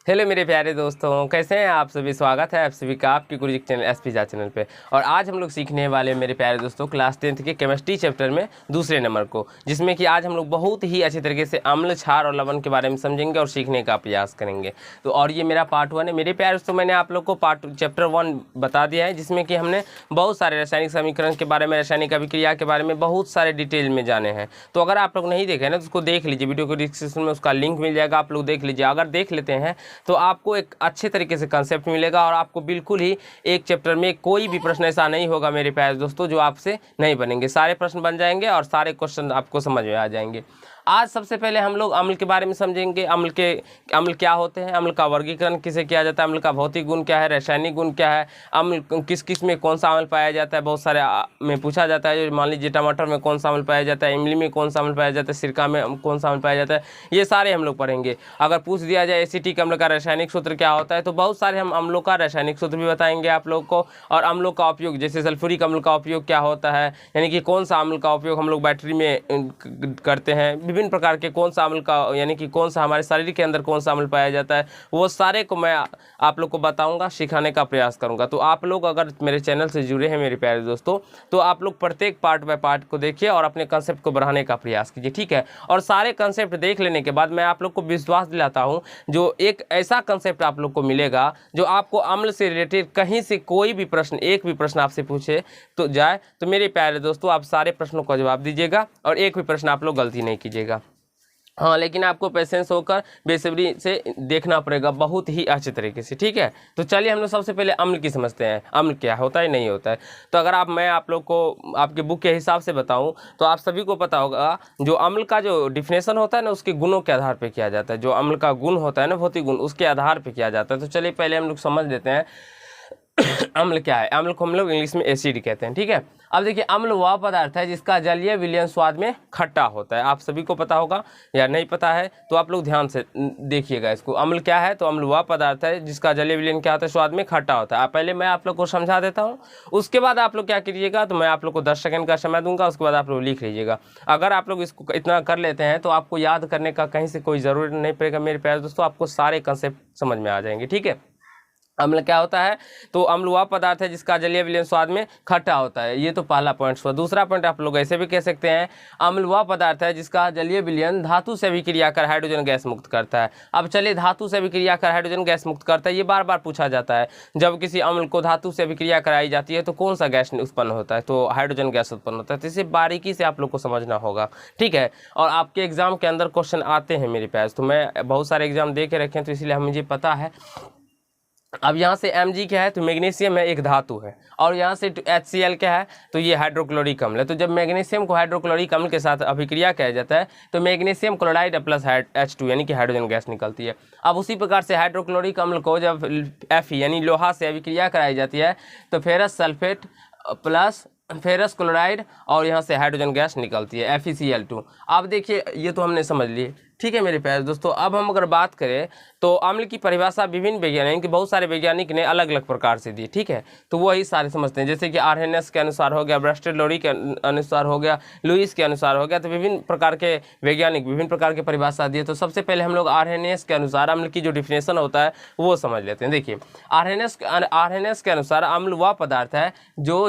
Hello मेरे प्यारे दोस्तों, कैसे हैं आप सभी। स्वागत है आप सभी का आपके गुरुजी चैनल एसपी चैनल पे। और आज हम लोग सीखने वाले हैं मेरे प्यारे दोस्तों क्लास 10th के केमिस्ट्री चैप्टर में दूसरे नंबर को, जिसमें कि आज हम लोग बहुत ही अच्छे तरीके से अम्ल, क्षार और लवण के बारे में समझेंगे और सीखने का प्रयास करेंगे। तो और ये मेरा पार्ट 1 है मेरे प्यारे दोस्तों। मैंने आप लोग को चैप्टर 1 बता दिया है, जिसमें कि हमने बहुत सारे रासायनिक समीकरण के बारे में, रासायनिक अभिक्रिया के बारे में बहुत सारे डिटेल में जाने हैं। तो अगर आप लोग नहीं देखे ना तो उसको देख लीजिए, वीडियो को डिस्क्रिप्शन में उसका लिंक मिल जाएगा, आप लोग देख लीजिए। अगर देख लेते हैं तो आपको एक अच्छे तरीके से कंसेप्ट मिलेगा और आपको बिल्कुल ही एक चैप्टर में कोई भी प्रश्न ऐसा नहीं होगा मेरे प्यारे दोस्तों जो आपसे नहीं बनेंगे। सारे प्रश्न बन जाएंगे और सारे क्वेश्चन आपको समझ में आ जाएंगे। आज सबसे पहले हम लोग अम्ल के बारे में समझेंगे। अम्ल क्या होते हैं, अम्ल का वर्गीकरण किसे किया जाता है, अम्ल का भौतिक गुण क्या है, रासायनिक गुण क्या है, अम्ल किस किस में कौन सा अम्ल पाया जाता है, बहुत सारे में पूछा जाता है। मान लीजिए टमाटर में कौन सा अम्ल पाया जाता है, इमली में कौन सा अम्ल पाया जाता है, सिरका में कौन सा अम्ल पाया जाता है, ये सारे हम लोग पढ़ेंगे। अगर पूछ दिया जाए एसिटिक अम्ल का रासायनिक सूत्र क्या होता है, तो बहुत सारे हम अम्लों का रासायनिक सूत्र भी बताएंगे आप लोग को। और अम्लों का उपयोग, जैसे सल्फ्यूरिक अम्ल का उपयोग क्या होता है, यानी कि कौन सा अम्ल का उपयोग हम लोग बैटरी में करते हैं, विभिन्न प्रकार के कौन सा अम्ल का, यानी कि कौन सा हमारे शरीर के अंदर कौन सा अम्ल पाया जाता है, वो सारे को मैं आप लोग को बताऊंगा, सिखाने का प्रयास करूंगा। तो आप लोग अगर मेरे चैनल से जुड़े हैं मेरे प्यारे दोस्तों, तो आप लोग प्रत्येक पार्ट बाय पार्ट को देखिए और अपने कंसेप्ट को बढ़ाने का प्रयास कीजिए, ठीक है। और सारे कंसेप्ट देख लेने के बाद मैं आप लोग को विश्वास दिलाता हूँ, जो एक ऐसा कंसेप्ट आप लोग को मिलेगा जो आपको अम्ल से रिलेटेड कहीं से कोई भी प्रश्न, एक भी प्रश्न आपसे पूछे तो जाए तो मेरे प्यारे दोस्तों आप सारे प्रश्नों का जवाब दीजिएगा और एक भी प्रश्न आप लोग गलती नहीं कीजिएगा। हाँ, लेकिन आपको पेशेंस होकर बेसब्री से देखना पड़ेगा बहुत ही अच्छे तरीके से, ठीक है। तो चलिए हम लोग सबसे पहले अम्ल की समझते हैं, अम्ल क्या होता है नहीं होता है। तो अगर मैं आप लोग को आपके बुक के हिसाब से बताऊं तो आप सभी को पता होगा जो अम्ल का जो डिफिनेशन होता है ना, उसके गुणों के आधार पर किया जाता है। जो अम्ल का गुण होता है ना, भौतिक गुण, उसके आधार पर किया जाता है। तो चलिए पहले हम लोग समझ लेते हैं अम्ल क्या है। अम्ल को हम लोग इंग्लिश में एसिड कहते हैं, ठीक है। अब देखिए, अम्ल वह पदार्थ है जिसका जलीय विलयन स्वाद में खट्टा होता है। आप सभी को पता होगा, या नहीं पता है तो आप लोग ध्यान से देखिएगा इसको। अम्ल क्या है, तो अम्ल वह पदार्थ है जिसका जलीय विलयन क्या होता है, स्वाद में खट्टा होता है। पहले मैं आप लोग को समझा देता हूँ, उसके बाद आप लोग क्या कीजिएगा, तो मैं आप लोग को 10 सेकंड का समय दूंगा, उसके बाद आप लोग लिख लीजिएगा। अगर आप लोग इसको इतना कर लेते हैं तो आपको याद करने का कहीं से कोई ज़रूरत नहीं पड़ेगा मेरे प्यारे दोस्तों, आपको सारे कंसेप्ट समझ में आ जाएंगे, ठीक है। अम्ल क्या होता है, तो अम्ल वह पदार्थ है जिसका जलीय विलयन स्वाद में खट्टा होता है। ये तो पहला पॉइंट हुआ। दूसरा पॉइंट आप लोग ऐसे भी कह सकते हैं, अम्ल वह पदार्थ है जिसका जलीय विलयन धातु से अभिक्रिया कर हाइड्रोजन गैस मुक्त करता है। अब चलिए, धातु से अभिक्रिया कर हाइड्रोजन गैस मुक्त करता है, ये बार बार पूछा जाता है। जब किसी अम्ल को धातु से अभिक्रिया कराई जाती है तो कौन सा गैस उत्पन्न होता है, तो हाइड्रोजन गैस उत्पन्न होता है। तो इसे बारीकी से आप लोग को समझना होगा, ठीक है। और आपके एग्जाम के अंदर क्वेश्चन आते हैं मेरे पास, तो मैं बहुत सारे एग्जाम दे के रखे हैं, तो इसलिए मुझे पता है। अब यहाँ से Mg क्या है, तो मैग्नीशियम है, एक धातु है। और यहाँ से HCl क्या है, तो ये हाइड्रोक्लोरिक अम्ल है। तो जब मैग्नीशियम को हाइड्रोक्लोरिक अम्ल के साथ अभिक्रिया किया जाता है तो मैग्नीशियम क्लोराइड प्लस H2 यानी कि हाइड्रोजन गैस निकलती है। अब उसी प्रकार से हाइड्रोक्लोरिक अम्ल को जब Fe यानी लोहा से अभिक्रिया कराई जाती है तो ferrous sulphate plus ferrous chloride और यहाँ से हाइड्रोजन गैस निकलती है, FeCl2। अब देखिए, ये तो हमने समझ लिए, ठीक है मेरे प्यारे दोस्तों। अब हम अगर बात करें तो अम्ल की परिभाषा विभिन्न वैज्ञानिक, बहुत सारे वैज्ञानिक ने अलग अलग प्रकार से दी, ठीक है। तो वही सारे समझते हैं, जैसे कि आर्हेनियस के अनुसार हो गया, ब्रस्टेलोरी के अनुसार हो गया, लुईस के अनुसार हो गया। तो विभिन्न प्रकार के वैज्ञानिक विभिन्न प्रकार की परिभाषा दिए। तो सबसे पहले हम लोग आर्हेनियस के अनुसार अम्ल की जो डिफिनेशन होता है वो समझ लेते हैं। देखिए, आर्हेनियस के अनुसार अम्ल वह पदार्थ है जो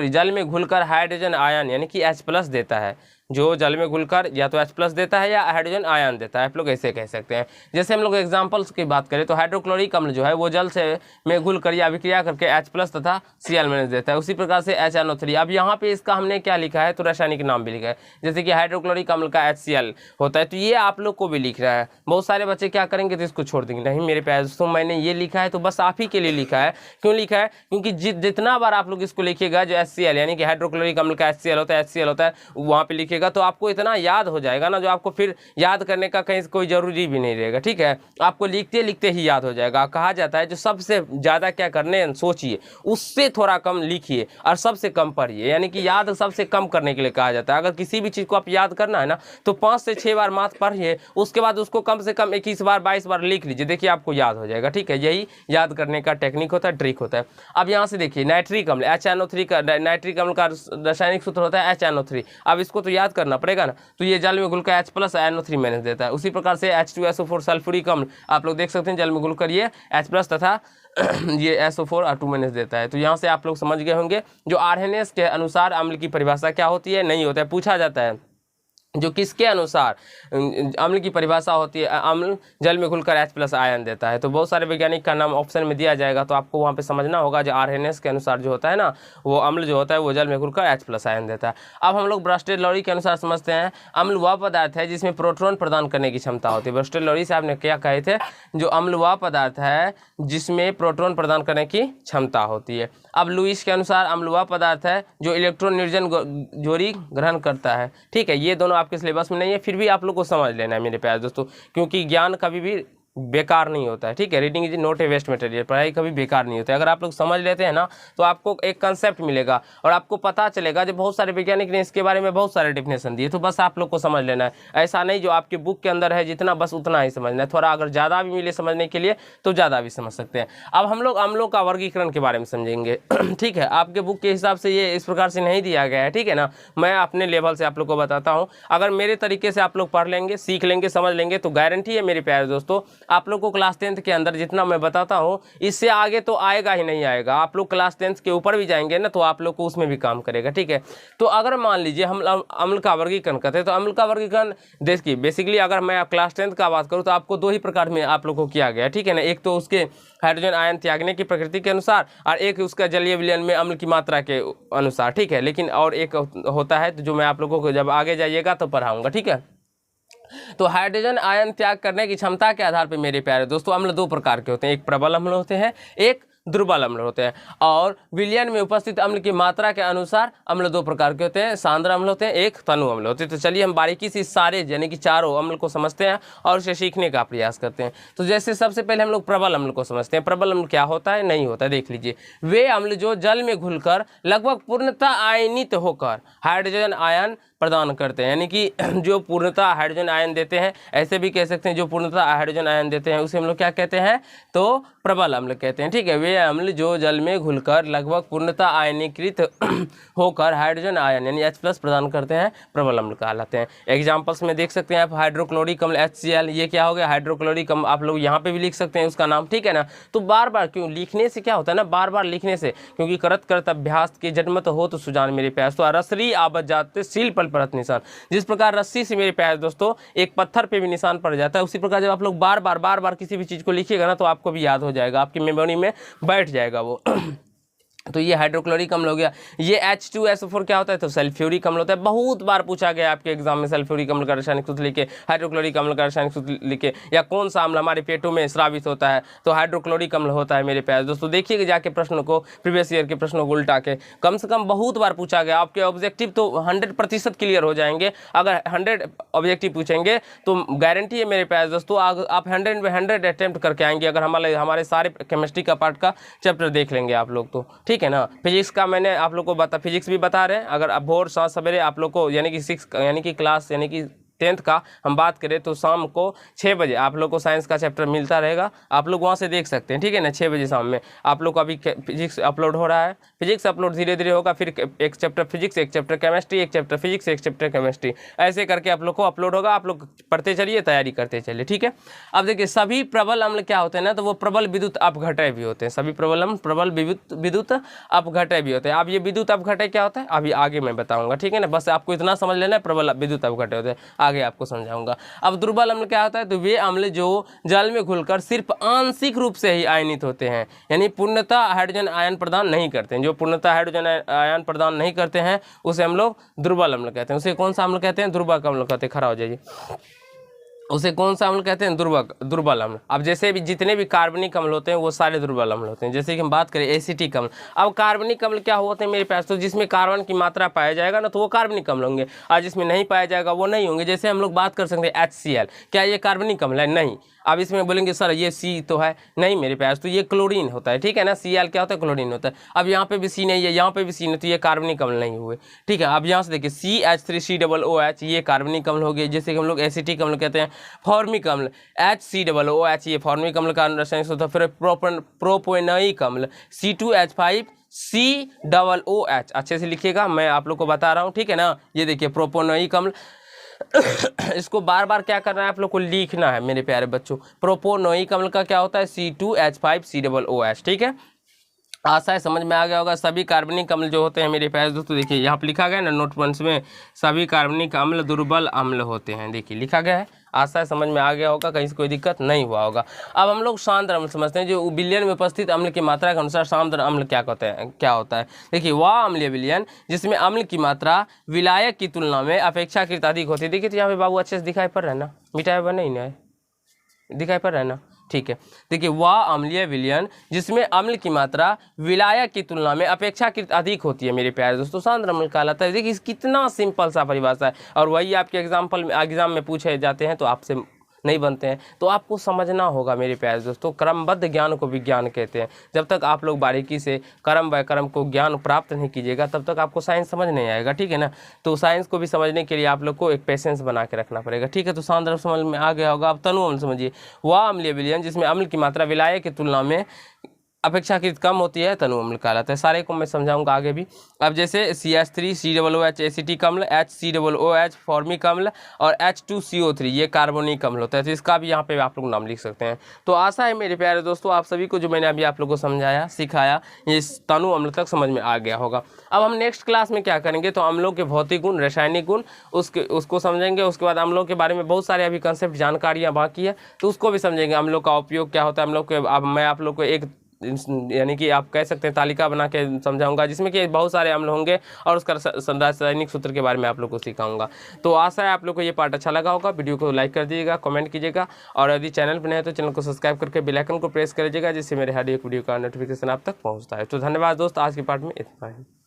जल में घुलकर हाइड्रोजन आयन यानी कि H+ देता है। जो जल में घुलकर या तो H+ देता है या हाइड्रोजन आयन देता है, आप लोग ऐसे कह सकते हैं। जैसे हम लोग एग्जांपल्स की बात करें तो हाइड्रोक्लोरिक अम्ल जो है वो जल से में घुलकर या अभिक्रिया करके H+ तथा Cl- देता है। उसी प्रकार से HNO3। अब यहाँ पे इसका हमने क्या लिखा है, तो रासायनिक नाम भी लिखा है। जैसे कि हाइड्रोक्लोरिक अम्ल का HCl होता है, तो ये आप लोग को भी लिख रहा है। बहुत सारे बच्चे क्या करेंगे, तो इसको छोड़ देंगे। नहीं मेरे प्यारे दोस्तों, मैंने ये लिखा है तो बस आप ही के लिए लिखा है। क्यों लिखा है, क्योंकि जितना बार आप लोग इसको लिखिएगा, जो HCl यानी कि हाइड्रोक्लोरिक अम्ल का HCl होता है वहाँ पे लिखिएगा, तो आपको इतना याद हो जाएगा ना, जो आपको फिर याद करने का कहीं कोई जरूरी भी नहीं रहेगा, ठीक है। आपको लिखते लिखते ही याद हो जाएगा। कहा जाता है जो सबसे ज़्यादा क्या करने सोचिए, उससे थोड़ा कम लिखिए और सबसे कम पढ़िए, यानी कि याद सबसे कम करने के लिए कहा जाता है। अगर किसी भी चीज़ को आप याद करना है ना, तो 5 से 6 बार मात्र पढ़िए, उसके बाद उसको कम से कम 21 बार 22 बार लिख लीजिए, देखिए आपको याद हो जाएगा, ठीक है। यही याद करने का टेक्निक होता है, ट्रिक होता है। अब यहाँ से देखिए, नाइट्रिक अम्ल HNO3 का, नाइट्रिक अम्ल का रासायनिक सूत्र होता है HNO3। अब इसको तो याद याद करना पड़ेगा ना। तो ये जल में घुलकर H+ NO3 माइनस देता है। उसी प्रकार से H2SO4 सल्फ्यूरिक अम्ल आप लोग देख सकते हैं, जल में घुलकर ये H+ तथा ये SO4 R2 माइनस देता है। तो यहाँ से आप लोग समझ गए होंगे जो आर्हेनियस के अनुसार अम्ल की परिभाषा क्या होती है, नहीं होता है, पूछा जाता है जो किसके अनुसार अम्ल की परिभाषा होती है, अम्ल जल में घुलकर H+ आयन देता है। तो बहुत सारे वैज्ञानिक का नाम ऑप्शन में दिया जाएगा, तो आपको वहाँ पे समझना होगा जो आर्हेनियस के अनुसार जो होता है ना, वो अम्ल जो होता है वो जल में घुलकर H+ आयन देता है। अब हम लोग ब्रस्टेलोरी के अनुसार समझते हैं, अम्ल वह पदार्थ है जिसमें प्रोटॉन प्रदान करने की क्षमता होती है। ब्रस्टेलोरी साहब ने क्या कहे थे, जो अम्ल वह पदार्थ है जिसमें प्रोटॉन प्रदान करने की क्षमता होती है। अब लुईस के अनुसार अम्ल वह पदार्थ है जो इलेक्ट्रॉन निर्जन जोड़ी ग्रहण करता है। ठीक है, ये दोनों आपके सिलेबस में नहीं है, फिर भी आप लोग को समझ लेना है मेरे प्यारे दोस्तों, क्योंकि ज्ञान कभी भी बेकार नहीं होता है। ठीक है, reading is not a waste material, पढ़ाई कभी बेकार नहीं होता है। अगर आप लोग समझ लेते हैं ना तो आपको एक कंसेप्ट मिलेगा और आपको पता चलेगा। जो बहुत सारे वैज्ञानिक ने इसके बारे में बहुत सारे डेफिनेशन दिए, तो बस आप लोग को समझ लेना है। ऐसा नहीं जो आपके बुक के अंदर है जितना बस उतना ही समझना है, थोड़ा अगर ज़्यादा भी मिले समझने के लिए तो ज़्यादा भी समझ सकते हैं। अब हम लोग अम्लों का वर्गीकरण के बारे में समझेंगे। ठीक है, आपके बुक के हिसाब से ये इस प्रकार से नहीं दिया गया है। ठीक है ना, मैं अपने लेवल से आप लोग को बताता हूँ। अगर मेरे तरीके से आप लोग पढ़ लेंगे, सीख लेंगे, समझ लेंगे तो गारंटी है मेरे प्यारे दोस्तों, आप लोग को क्लास 10th के अंदर जितना मैं बताता हूँ इससे आगे तो आएगा ही नहीं आएगा। आप लोग क्लास 10th के ऊपर भी जाएंगे ना तो आप लोग को उसमें भी काम करेगा। ठीक है, तो अगर मान लीजिए हम अम्ल का वर्गीकरण करते हैं, तो अम्ल का वर्गीकरण देखिए बेसिकली अगर मैं क्लास 10th का बात करूँ तो आपको दो ही प्रकार में आप लोग को किया गया। ठीक है ना, एक तो उसके हाइड्रोजन आयन त्यागने की प्रकृति के अनुसार और एक उसका जलीय विलयन में अम्ल की मात्रा के अनुसार। ठीक है, लेकिन और एक होता है तो जो मैं आप लोगों को जब आगे जाइएगा तो पढ़ाऊंगा। ठीक है, तो हाइड्रोजन आयन त्याग करने की क्षमता के आधार पर मेरे प्यारे दोस्तों अम्ल दो प्रकार के होते हैं, एक प्रबल अम्ल होते हैं, एक दुर्बल अम्ल होते हैं। और विलयन में उपस्थित अम्ल की मात्रा के अनुसार अम्ल दो प्रकार के होते हैं, सांद्र अम्ल होते हैं, एक तनु अम्ल होते हैं। तो चलिए हम बारीकी से सारे यानी कि चारों अम्ल को समझते हैं और उसे सीखने का प्रयास करते हैं। तो जैसे सबसे पहले हम लोग प्रबल अम्ल को समझते हैं। प्रबल अम्ल क्या होता है, नहीं होता है, देख लीजिए। वे अम्ल जो जल में घुलकर लगभग पूर्णतः आयनित होकर हाइड्रोजन आयन प्रदान करते हैं, यानी कि जो पूर्णतः हाइड्रोजन आयन देते हैं, ऐसे भी कह सकते हैं जो पूर्णतः हाइड्रोजन आयन देते हैं उसे हम लोग क्या कहते हैं, तो प्रबल अम्ल कहते हैं। ठीक है, वे अम्ल जो जल में घुलकर लगभग पूर्णतः आयनीकृत होकर हाइड्रोजन आयन यानी H+ प्रदान करते हैं, प्रबल अम्ल कहलाते हैं। एग्जांपल्स में देख सकते हैं आप, हाइड्रोक्लोरिक अम्ल HCl, ये क्या हो गया, हाइड्रोक्लोरिक अम्ल। आप लोग यहाँ पे भी लिख सकते हैं उसका नाम। ठीक है ना, तो बार बार क्यों लिखने से क्या होता है ना, बार बार लिखने से, क्योंकि करत करत अभ्यास के जन्मत हो तो सुजान मेरे प्यास। तो रसरी आबद जाते सील पल परत निशान, जिस प्रकार रस्सी से मेरे प्यारे दोस्तों एक पत्थर पे भी निशान पड़ जाता है, उसी प्रकार जब आप लोग बार बार किसी भी चीज़ को लिखिएगा ना तो आपको भी याद हो जाएगा, आपकी मेमोरी में बैठ जाएगा वो। तो ये हाइड्रोक्लोरिक अम्ल हो गया। ये H2SO4 क्या होता है, तो सल्फ्यूरिक अम्ल होता है। बहुत बार पूछा गया आपके एग्जाम में, सल्फ्यूरिक अम्ल का रासायनिक सूत्र लिखे, हाइड्रोक्लोरिक अम्ल का रासायनिक सूत्र लिखे, या कौन सा अम्ल हमारे पेटों में स्रावित होता है, तो हाइड्रोक्लोरिक अम्ल होता है मेरे प्यारे दोस्तों। देखिएगा जाके प्रश्नों को, प्रीवियस ईयर के प्रश्नों को उल्टा के, कम से कम बहुत बार पूछा गया। आपके ऑब्जेक्टिव तो 100% क्लियर हो जाएंगे। अगर 100 ऑब्जेक्टिव पूछेंगे तो गारंटी है मेरे प्यारे दोस्तों आप 100 में 100 अटेम्प्ट करके आएंगे, अगर हमारे सारे केमिस्ट्री का पार्ट का चैप्टर देख लेंगे आप लोग तो। ठीक है ना, फिजिक्स का मैंने आप लोग को फिजिक्स भी बता रहे हैं। अगर अब भोर सात सवेरे आप लोग को यानी कि 6 यानी कि क्लास यानी कि 10th का हम बात करें तो शाम को 6 बजे आप लोग को साइंस का चैप्टर मिलता रहेगा, आप लोग वहाँ से देख सकते हैं। ठीक है ना, 6 बजे शाम में आप लोग को अभी फिजिक्स अपलोड हो रहा है, फिजिक्स अपलोड धीरे धीरे होगा, फिर एक चैप्टर फिजिक्स, एक चैप्टर केमिस्ट्री, एक चैप्टर फिजिक्स, एक चैप्टर केमिस्ट्री, ऐसे करके आप लोग को अपलोड होगा। आप लोग पढ़ते चलिए, तैयारी करते चलिए। ठीक है, अब देखिए सभी प्रबल अम्ल क्या होते हैं ना, तो वो प्रबल विद्युत अपघटय भी होते हैं। सभी प्रबल अम्ल प्रबल विद्युत अपघटय भी होते हैं। अब ये विद्युत अपघटय क्या होता है अभी आगे मैं बताऊंगा। ठीक है ना, बस आपको इतना समझ लेना है, प्रबल विद्युत अपघटय होते हैं, आगे आपको समझाऊंगा। अब दुर्बल अम्ल क्या होता है, तो वे अम्ल जो जल में घुलकर सिर्फ आंशिक रूप से ही आयनित होते हैं, यानी पूर्णतः हाइड्रोजन आयन प्रदान नहीं करते हैं। जो पूर्णतः हाइड्रोजन आयन प्रदान नहीं करते हैं उसे हम लोग दुर्बल अम्ल कहते हैं। उसे कौन सा अम्ल कहते हैं, दुर्बल अम्ल कहते हैं। खड़ा हो जाइए, उसे कौन सा अम्ल कहते हैं, दुर्बल अम्ल। अब जैसे भी जितने भी कार्बनिक अम्ल होते हैं वो सारे दुर्बल अम्ल होते हैं। जैसे कि हम बात करें एसिटिक अम्ल, अब कार्बनिक अम्ल क्या होते हैं मेरे पास, तो जिसमें कार्बन की मात्रा पाया जाएगा ना तो वो कार्बनिक अम्ल होंगे, और जिसमें नहीं पाया जाएगा वो नहीं होंगे। जैसे हम लोग बात कर सकते हैं HCl, क्या ये कार्बनिक अम्ल है, नहीं। अब इसमें बोलेंगे सर ये C तो है, नहीं मेरे पास, तो ये क्लोरीन होता है। ठीक है ना, Cl क्या होता है, क्लोरीन होता है। अब यहाँ पे भी C नहीं है, यहाँ पे भी C नहीं, तो ये कार्बनिक अम्ल नहीं हुए। ठीक है, अब यहाँ से देखिए CH3COOH, ये कार्बनिक अम्ल हो गए। जैसे कि हम लोग एसिटिक अम्ल कहते हैं। फॉर्मिक अम्ल HCOOH, ये फॉर्मिक अम्ल का रासायनिक सूत्र। फिर प्रोपोनोइक अम्ल C2H5 COOH, अच्छे से लिखिएगा, मैं आप लोग को बता रहा हूँ, ठीक है ना। ये देखिए प्रोपोनोइक अम्ल इसको बार बार क्या करना है आप लोग को, लिखना है मेरे प्यारे बच्चों। प्रोपोनोइक अम्ल का क्या होता है, C2H5COOH, ठीक है। आशा है समझ में आ गया होगा। सभी कार्बनिक अम्ल जो होते हैं मेरे प्यारे दोस्तों, देखिए यहाँ पर लिखा गया है ना नोट पॉइंट्स में, सभी कार्बनिक अम्ल दुर्बल अम्ल होते हैं, देखिए लिखा गया है। आशा है समझ में आ गया होगा, कहीं से कोई दिक्कत नहीं हुआ होगा। अब हम लोग सांद्र अम्ल समझते हैं, जो विलयन में उपस्थित अम्ल की मात्रा के अनुसार सांद्र अम्ल क्या कहते हैं, क्या होता है। देखिए वह अम्लीय विलयन जिसमें अम्ल की मात्रा विलायक की तुलना में अपेक्षाकृत अधिक होती है। देखिए तो यहाँ पे बाबू अच्छे से दिखाई पड़ रहा है ना, मिटाया हुआ नहीं ना, दिखाई पड़ रहा है ना, ठीक है। देखिए वह अम्लीय विलयन जिसमें अम्ल की मात्रा विलायक की तुलना में अपेक्षाकृत अधिक होती है मेरे प्यारे दोस्तों, सांद्र अम्ल कहलाता है। देखिए कितना सिंपल सा परिभाषा है, और वही आपके एग्जाम में पूछे जाते हैं तो आपसे नहीं बनते हैं। तो आपको समझना होगा मेरे प्यारे दोस्तों, क्रमबद्ध ज्ञान को विज्ञान कहते हैं। जब तक आप लोग बारीकी से क्रम व क्रम को ज्ञान प्राप्त नहीं कीजिएगा तब तक आपको साइंस समझ नहीं आएगा, ठीक है ना। तो साइंस को भी समझने के लिए आप लोग को एक पेशेंस बना के रखना पड़ेगा, ठीक है। तो सांद्र समझ में आ गया होगा। अब तनु अम्ल समझिए, वह अम्लीय विलयन जिसमें अम्ल की मात्रा विलायक की तुलना में अपेक्षाकृत कम होती है, तनु अम्ल कहलाता है। सारे को मैं समझाऊंगा आगे भी। अब जैसे CH3 COOH एसिटिक अम्ल, HCOOH फॉर्मिक अम्ल और H2CO3 ये कार्बोनिक अम्ल होता है। तो इसका भी यहाँ पे आप लोग नाम लिख सकते हैं। तो आशा है मेरे प्यारे दोस्तों आप सभी को जो मैंने अभी आप लोग को समझाया सिखाया ये तनु अम्ल तक समझ में आ गया होगा। अब हम नेक्स्ट क्लास में क्या करेंगे, तो अम्लों के भौतिक गुण, रासायनिक गुण उसको समझेंगे। उसके बाद अम्लों के बारे में बहुत सारे अभी कंसेप्ट जानकारियाँ बाकी है तो उसको भी समझेंगे। अम्लों का उपयोग क्या होता है, अम्लों के अब मैं आप लोग को एक यानी कि आप कह सकते हैं तालिका बना के समझाऊंगा जिसमें कि बहुत सारे अम्ल होंगे और उसका रासायनिक सूत्र के बारे में आप लोग को सिखाऊंगा। तो आशा है आप लोग को ये पार्ट अच्छा लगा होगा। वीडियो को लाइक कर दीजिएगा, कमेंट कीजिएगा, और यदि चैनल पर नए हैं तो चैनल को सब्सक्राइब करके बेल आइकन को प्रेस कर दीजिएगा जिससे मेरे हर एक वीडियो का नोटिफिकेशन आप तक पहुँचता है। तो धन्यवाद दोस्त, आज की पार्ट में इतना ही।